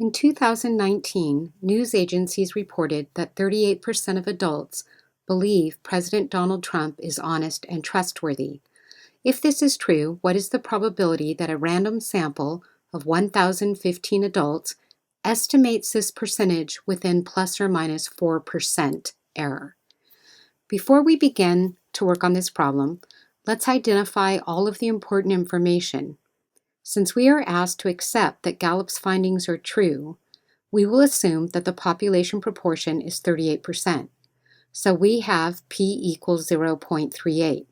In 2019, news agencies reported that 38% of adults believe President Donald Trump is honest and trustworthy. If this is true, what is the probability that a random sample of 1,015 adults estimates this percentage within plus or minus 4% error? Before we begin to work on this problem, let's identify all of the important information. Since we are asked to accept that Gallup's findings are true, we will assume that the population proportion is 38%. So we have p equals 0.38.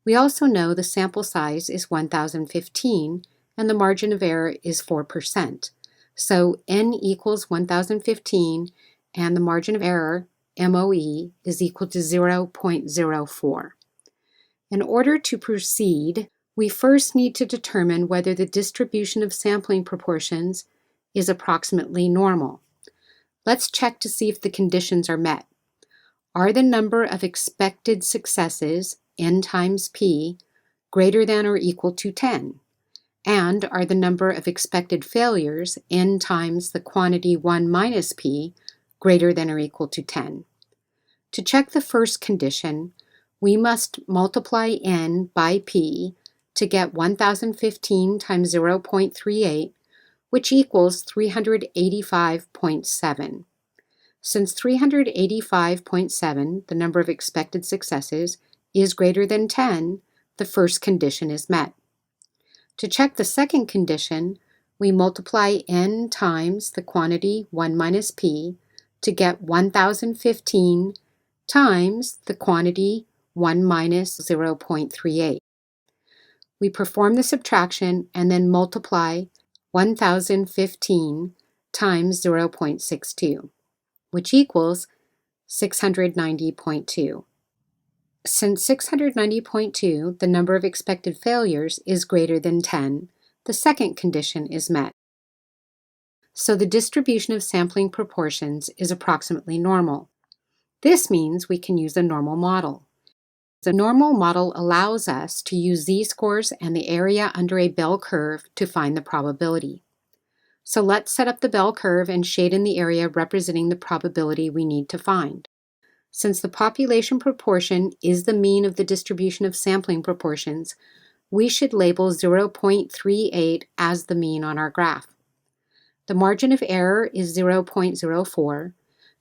We also know the sample size is 1,015 and the margin of error is 4%. So n equals 1,015 and the margin of error, MOE, is equal to 0.04. In order to proceed, we first need to determine whether the distribution of sampling proportions is approximately normal. Let's check to see if the conditions are met. Are the number of expected successes, n times p, greater than or equal to 10? And are the number of expected failures, n times the quantity 1 minus p, greater than or equal to 10? To check the first condition, we must multiply n by p to get 1,015 times 0.38, which equals 385.7. Since 385.7, the number of expected successes, is greater than 10, the first condition is met. To check the second condition, we multiply n times the quantity 1 minus p to get 1,015 times the quantity 1 minus 0.38. We perform the subtraction and then multiply 1,015 times 0.62, which equals 690.2. Since 690.2, the number of expected failures, is greater than 10, the second condition is met. So the distribution of sampling proportions is approximately normal. This means we can use a normal model. The normal model allows us to use z-scores and the area under a bell curve to find the probability. So let's set up the bell curve and shade in the area representing the probability we need to find. Since the population proportion is the mean of the distribution of sampling proportions, we should label 0.38 as the mean on our graph. The margin of error is 0.04,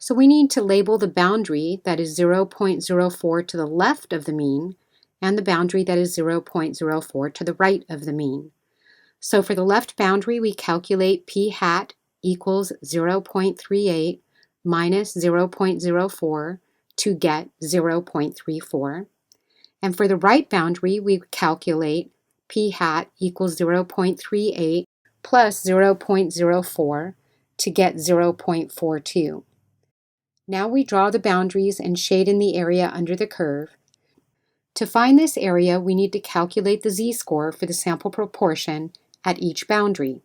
so we need to label the boundary that is 0.04 to the left of the mean and the boundary that is 0.04 to the right of the mean. So for the left boundary, we calculate p hat equals 0.38 minus 0.04 to get 0.34. And for the right boundary, we calculate p hat equals 0.38 plus 0.04 to get 0.42. Now we draw the boundaries and shade in the area under the curve. To find this area, we need to calculate the z-score for the sample proportion at each boundary.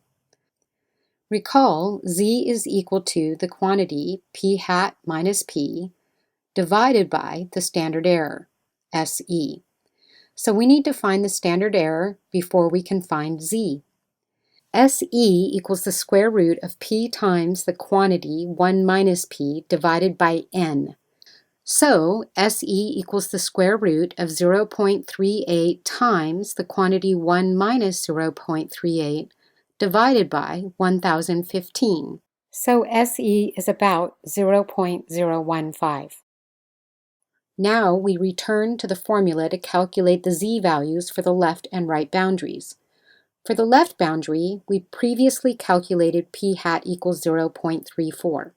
Recall, z is equal to the quantity p hat minus p divided by the standard error, SE. So we need to find the standard error before we can find z. SE equals the square root of p times the quantity 1 minus p divided by n. So SE equals the square root of 0.38 times the quantity 1 minus 0.38 divided by 1,015. So SE is about 0.015. Now we return to the formula to calculate the z values for the left and right boundaries. For the left boundary, we previously calculated p hat equals 0.34.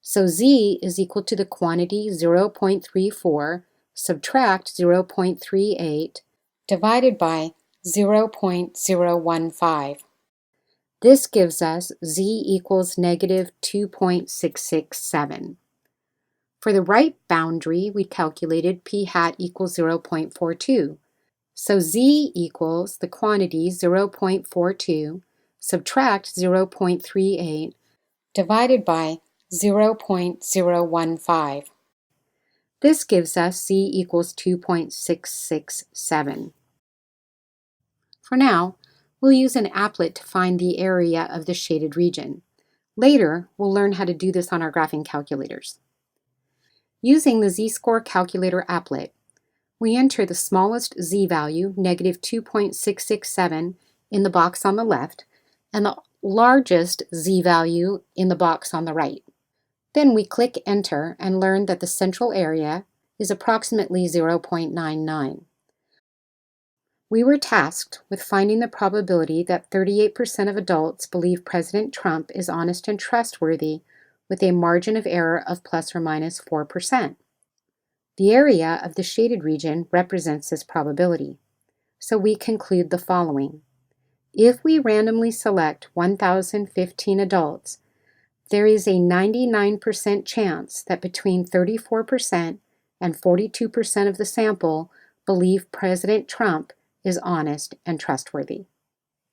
So z is equal to the quantity 0.34 subtract 0.38 divided by 0.015. This gives us z equals negative 2.667. For the right boundary, we calculated p hat equals 0.42. So z equals the quantity 0.42 subtract 0.38 divided by 0.015. This gives us z equals 2.667. For now, we'll use an applet to find the area of the shaded region. Later, we'll learn how to do this on our graphing calculators. Using the z-score calculator applet, we enter the smallest z-value, negative 2.667, in the box on the left, and the largest z-value in the box on the right. Then we click Enter and learn that the central area is approximately 0.99. We were tasked with finding the probability that 38% of adults believe President Trump is honest and trustworthy with a margin of error of plus or minus 4%. The area of the shaded region represents this probability. So we conclude the following. If we randomly select 1,015 adults, there is a 99% chance that between 34% and 42% of the sample believe President Trump is honest and trustworthy.